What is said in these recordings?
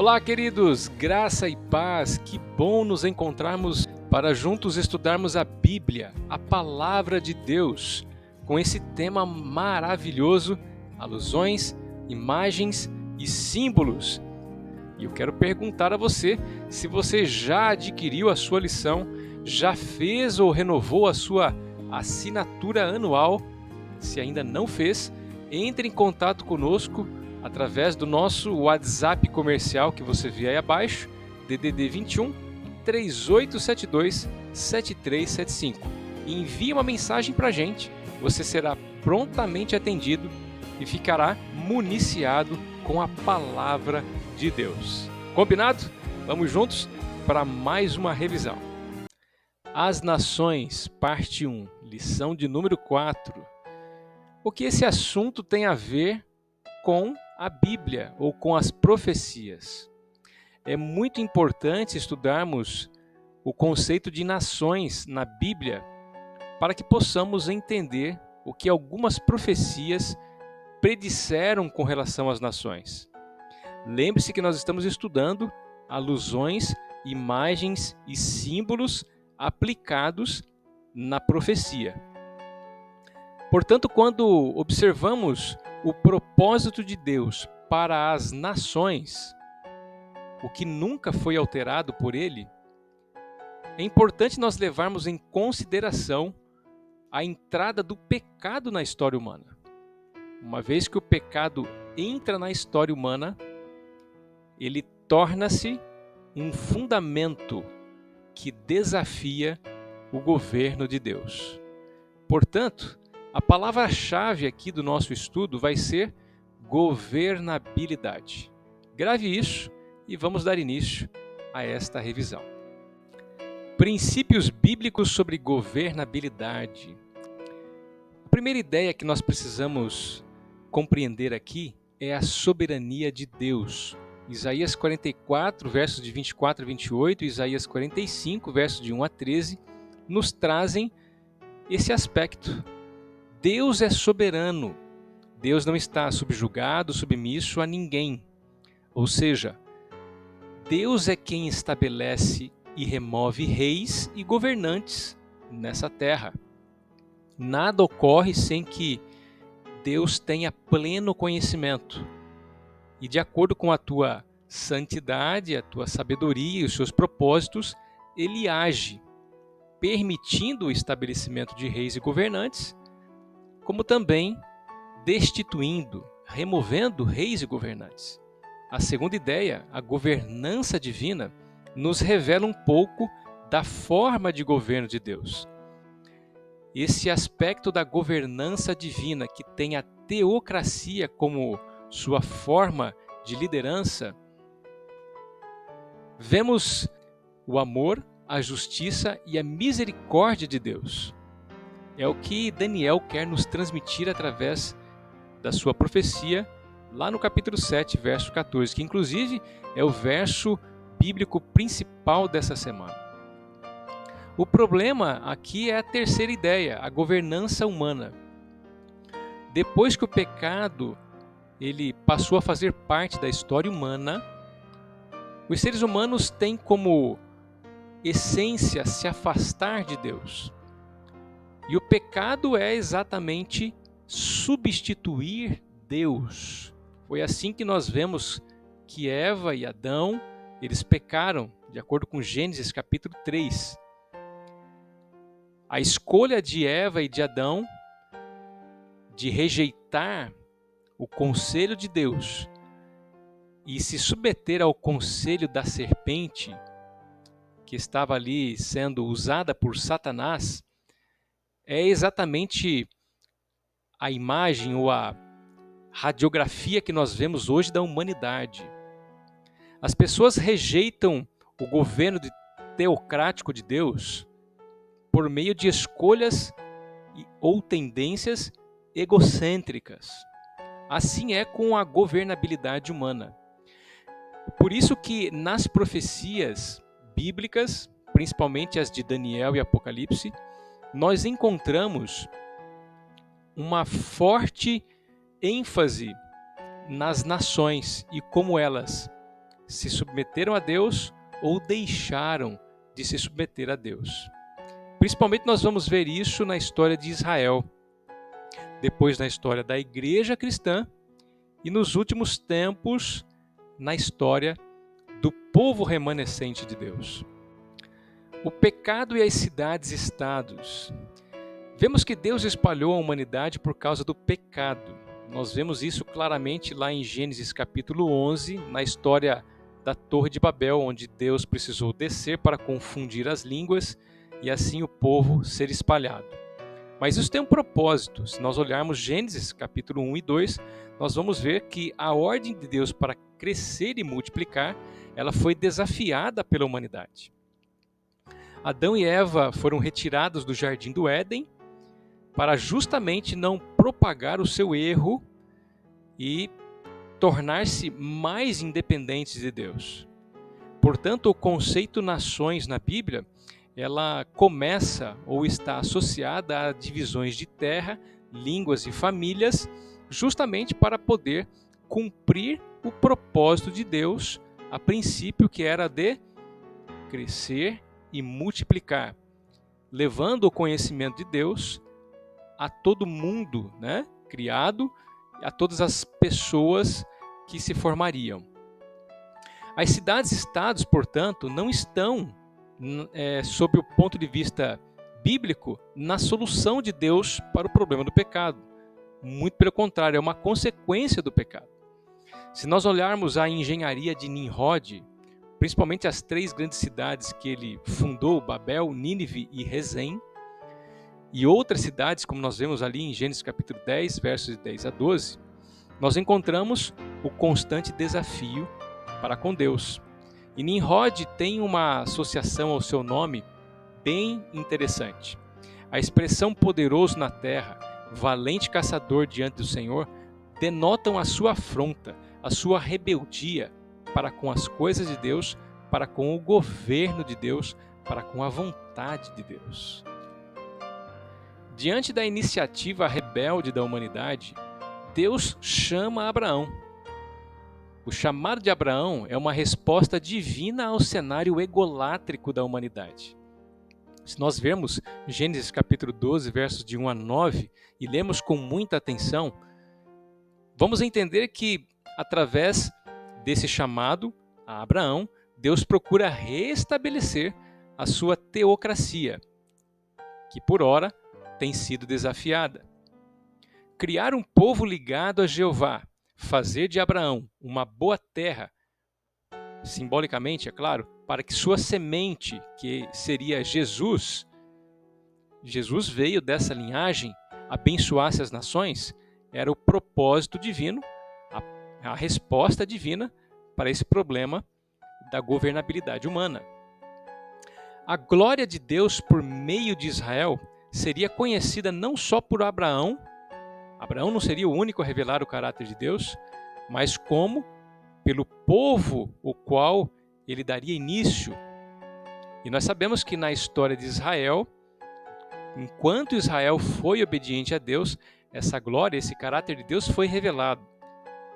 Olá, queridos! Graça e paz! Que bom nos encontrarmos para juntos estudarmos a Bíblia, a Palavra de Deus, com esse tema maravilhoso, alusões, imagens e símbolos. E eu quero perguntar a você se você já adquiriu a sua lição, já fez ou renovou a sua assinatura anual. Se ainda não fez, entre em contato conosco através do nosso WhatsApp comercial que você vê aí abaixo, DDD 21 3872 7375. Envie uma mensagem para a gente, você será prontamente atendido e ficará municiado com a Palavra de Deus. Combinado? Vamos juntos para mais uma revisão. As Nações, parte 1, lição de número 4. O que esse assunto tem a ver com a Bíblia ou com as profecias? É muito importante estudarmos o conceito de nações na Bíblia para que possamos entender o que algumas profecias predisseram com relação às nações. Lembre-se que nós estamos estudando alusões, imagens e símbolos aplicados na profecia. Portanto, quando observamos o propósito de Deus para as nações, o que nunca foi alterado por Ele, é importante nós levarmos em consideração a entrada do pecado na história humana. Uma vez que o pecado entra na história humana, ele torna-se um fundamento que desafia o governo de Deus. Portanto, a palavra-chave aqui do nosso estudo vai ser governabilidade. Grave isso e vamos dar início a esta revisão. Princípios bíblicos sobre governabilidade. A primeira ideia que nós precisamos compreender aqui é a soberania de Deus. Isaías 44, versos de 24 a 28, Isaías 45, versos de 1 a 13, nos trazem esse aspecto. Deus é soberano. Deus não está subjugado, submisso a ninguém. Ou seja, Deus é quem estabelece e remove reis e governantes nessa terra. Nada ocorre sem que Deus tenha pleno conhecimento. E de acordo com a tua santidade, a tua sabedoria e os seus propósitos, Ele age, permitindo o estabelecimento de reis e governantes, como também destituindo, removendo reis e governantes. A segunda ideia, a governança divina, nos revela um pouco da forma de governo de Deus. Esse aspecto da governança divina, que tem a teocracia como sua forma de liderança, vemos o amor, a justiça e a misericórdia de Deus. É o que Daniel quer nos transmitir através da sua profecia, lá no capítulo 7, verso 14, que inclusive é o verso bíblico principal dessa semana. O problema aqui é a terceira ideia, a governança humana. Depois que o pecado ele passou a fazer parte da história humana, os seres humanos têm como essência se afastar de Deus. E o pecado é exatamente substituir Deus. Foi assim que nós vemos que Eva e Adão, eles pecaram, de acordo com Gênesis capítulo 3. A escolha de Eva e de Adão de rejeitar o conselho de Deus e se submeter ao conselho da serpente, que estava ali sendo usada por Satanás, é exatamente a imagem ou a radiografia que nós vemos hoje da humanidade. As pessoas rejeitam o governo teocrático de Deus por meio de escolhas ou tendências egocêntricas. Assim é com a governabilidade humana. Por isso que nas profecias bíblicas, principalmente as de Daniel e Apocalipse, nós encontramos uma forte ênfase nas nações e como elas se submeteram a Deus ou deixaram de se submeter a Deus. Principalmente nós vamos ver isso na história de Israel, depois na história da igreja cristã e nos últimos tempos na história do povo remanescente de Deus. O pecado e as cidades-estados. Vemos que Deus espalhou a humanidade por causa do pecado. Nós vemos isso claramente lá em Gênesis capítulo 11, na história da Torre de Babel, onde Deus precisou descer para confundir as línguas e assim o povo ser espalhado. Mas isso tem um propósito. Se nós olharmos Gênesis capítulo 1 e 2, nós vamos ver que a ordem de Deus para crescer e multiplicar, ela foi desafiada pela humanidade. Adão e Eva foram retirados do jardim do Éden para justamente não propagar o seu erro e tornar-se mais independentes de Deus. Portanto, o conceito nações na Bíblia, ela começa ou está associada a divisões de terra, línguas e famílias, justamente para poder cumprir o propósito de Deus, a princípio que era de crescer e multiplicar, levando o conhecimento de Deus a todo mundo, criado, a todas as pessoas que se formariam. As cidades-estados, portanto, não estão, sob o ponto de vista bíblico, na solução de Deus para o problema do pecado. Muito pelo contrário, é uma consequência do pecado. Se nós olharmos a engenharia de Nimrod, principalmente as 3 grandes cidades que ele fundou, Babel, Nínive e Resem, e outras cidades, como nós vemos ali em Gênesis capítulo 10, versos 10 a 12, nós encontramos o constante desafio para com Deus. E Nimrod tem uma associação ao seu nome bem interessante. A expressão poderoso na terra, valente caçador diante do Senhor, denotam a sua afronta, a sua rebeldia para com as coisas de Deus, para com o governo de Deus, para com a vontade de Deus. Diante da iniciativa rebelde da humanidade, Deus chama Abraão. O chamado de Abraão é uma resposta divina ao cenário egolátrico da humanidade. Se nós vermos Gênesis capítulo 12, versos de 1 a 9, e lemos com muita atenção, vamos entender que, através desse chamado a Abraão, Deus procura restabelecer a sua teocracia, que por ora tem sido desafiada. Criar um povo ligado a Jeová, fazer de Abraão uma boa terra, simbolicamente, é claro, para que sua semente, que seria Jesus veio dessa linhagem, abençoasse as nações, era o propósito divino, a resposta divina para esse problema da governabilidade humana. A glória de Deus por meio de Israel seria conhecida não só por Abraão não seria o único a revelar o caráter de Deus, mas como pelo povo o qual ele daria início. E nós sabemos que na história de Israel, enquanto Israel foi obediente a Deus, essa glória, esse caráter de Deus foi revelado.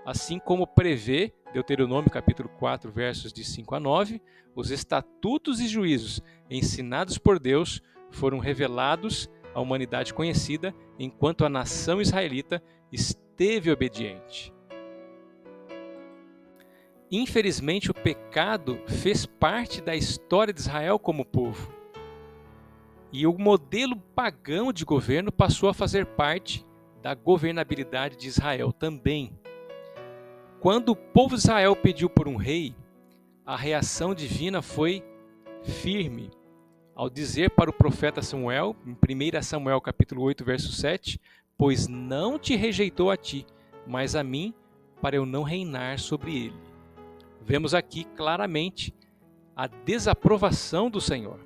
Assim como prevê Deuteronômio capítulo 4, versos de 5 a 9, os estatutos e juízos ensinados por Deus foram revelados à humanidade conhecida enquanto a nação israelita esteve obediente. Infelizmente, o pecado fez parte da história de Israel como povo. E o modelo pagão de governo passou a fazer parte da governabilidade de Israel também. Quando o povo de Israel pediu por um rei, a reação divina foi firme, ao dizer para o profeta Samuel, em 1 Samuel capítulo 8, verso 7, pois não te rejeitou a ti, mas a mim, para eu não reinar sobre ele. Vemos aqui claramente a desaprovação do Senhor.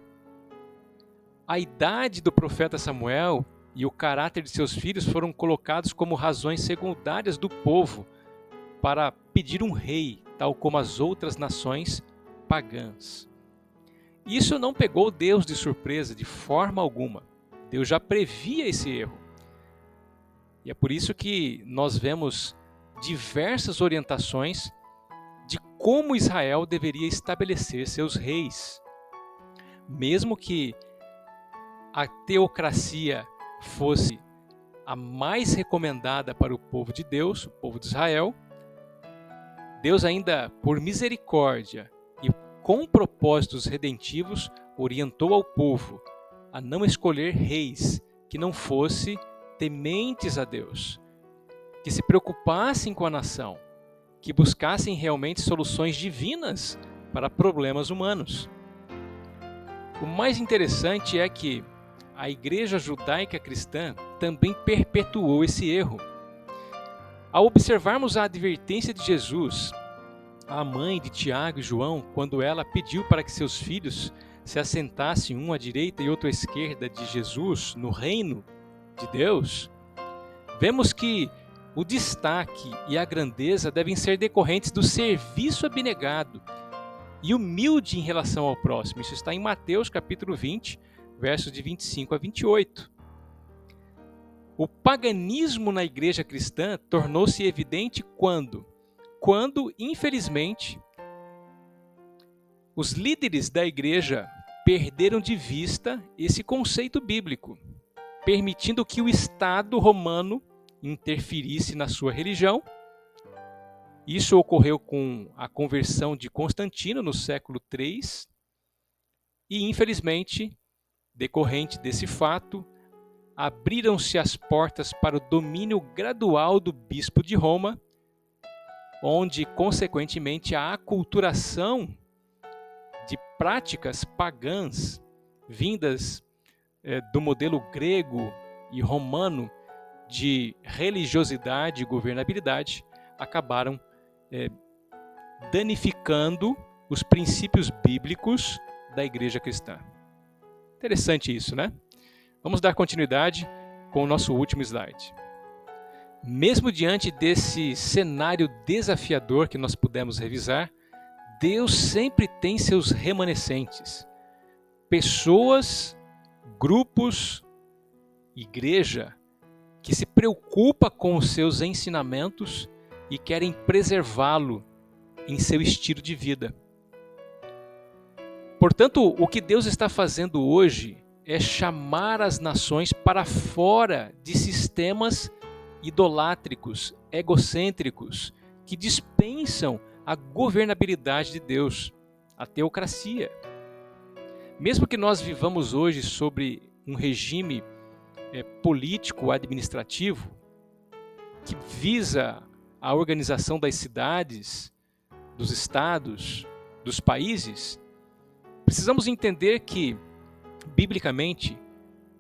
A idade do profeta Samuel e o caráter de seus filhos foram colocados como razões secundárias do povo para pedir um rei, tal como as outras nações pagãs. Isso não pegou Deus de surpresa de forma alguma. Deus já previa esse erro. E é por isso que nós vemos diversas orientações de como Israel deveria estabelecer seus reis. Mesmo que a teocracia fosse a mais recomendada para o povo de Deus, o povo de Israel, Deus ainda, por misericórdia e com propósitos redentivos, orientou ao povo a não escolher reis que não fossem tementes a Deus, que se preocupassem com a nação, que buscassem realmente soluções divinas para problemas humanos. O mais interessante é que a Igreja Judaica Cristã também perpetuou esse erro. Ao observarmos a advertência de Jesus à mãe de Tiago e João, quando ela pediu para que seus filhos se assentassem um à direita e outro à esquerda de Jesus no reino de Deus, vemos que o destaque e a grandeza devem ser decorrentes do serviço abnegado e humilde em relação ao próximo. Isso está em Mateus capítulo 20, versos de 25 a 28. O paganismo na igreja cristã tornou-se evidente quando, infelizmente, os líderes da igreja perderam de vista esse conceito bíblico, permitindo que o Estado romano interferisse na sua religião. Isso ocorreu com a conversão de Constantino no século III e, infelizmente, decorrente desse fato, abriram-se as portas para o domínio gradual do bispo de Roma, onde, consequentemente, a aculturação de práticas pagãs vindas do modelo grego e romano de religiosidade e governabilidade acabaram danificando os princípios bíblicos da igreja cristã. Interessante isso, né? Vamos dar continuidade com o nosso último slide. Mesmo diante desse cenário desafiador que nós pudemos revisar, Deus sempre tem seus remanescentes. Pessoas, grupos, igreja, que se preocupa com os seus ensinamentos e querem preservá-lo em seu estilo de vida. Portanto, o que Deus está fazendo hoje é chamar as nações para fora de sistemas idolátricos, egocêntricos, que dispensam a governabilidade de Deus, a teocracia. Mesmo que nós vivamos hoje sobre um regime político-administrativo que visa a organização das cidades, dos estados, dos países, precisamos entender que, biblicamente,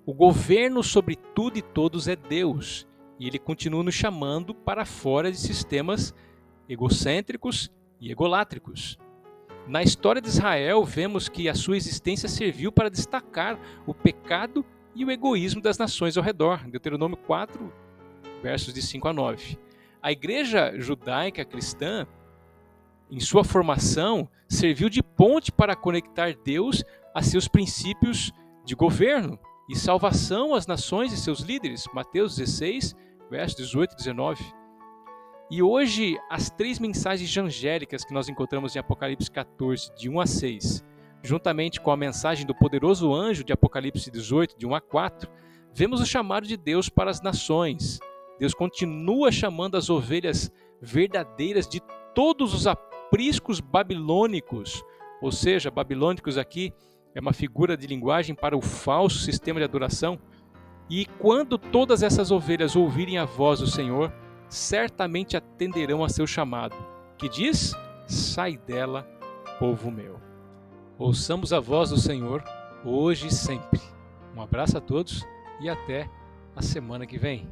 o governo sobre tudo e todos é Deus, e Ele continua nos chamando para fora de sistemas egocêntricos e egolátricos. Na história de Israel, vemos que a sua existência serviu para destacar o pecado e o egoísmo das nações ao redor. Deuteronômio 4, versos de 5 a 9. A igreja judaica cristã, em sua formação, serviu de ponte para conectar Deus a seus princípios de governo e salvação às nações e seus líderes. Mateus 16, versos 18 e 19. E hoje, as 3 mensagens angélicas que nós encontramos em Apocalipse 14, de 1 a 6, juntamente com a mensagem do poderoso anjo de Apocalipse 18, de 1 a 4, vemos o chamado de Deus para as nações. Deus continua chamando as ovelhas verdadeiras de todos os apriscos babilônicos, ou seja, babilônicos aqui é uma figura de linguagem para o falso sistema de adoração. E quando todas essas ovelhas ouvirem a voz do Senhor, certamente atenderão a seu chamado, que diz: sai dela, povo meu. Ouçamos a voz do Senhor, hoje e sempre. Um abraço a todos e até a semana que vem.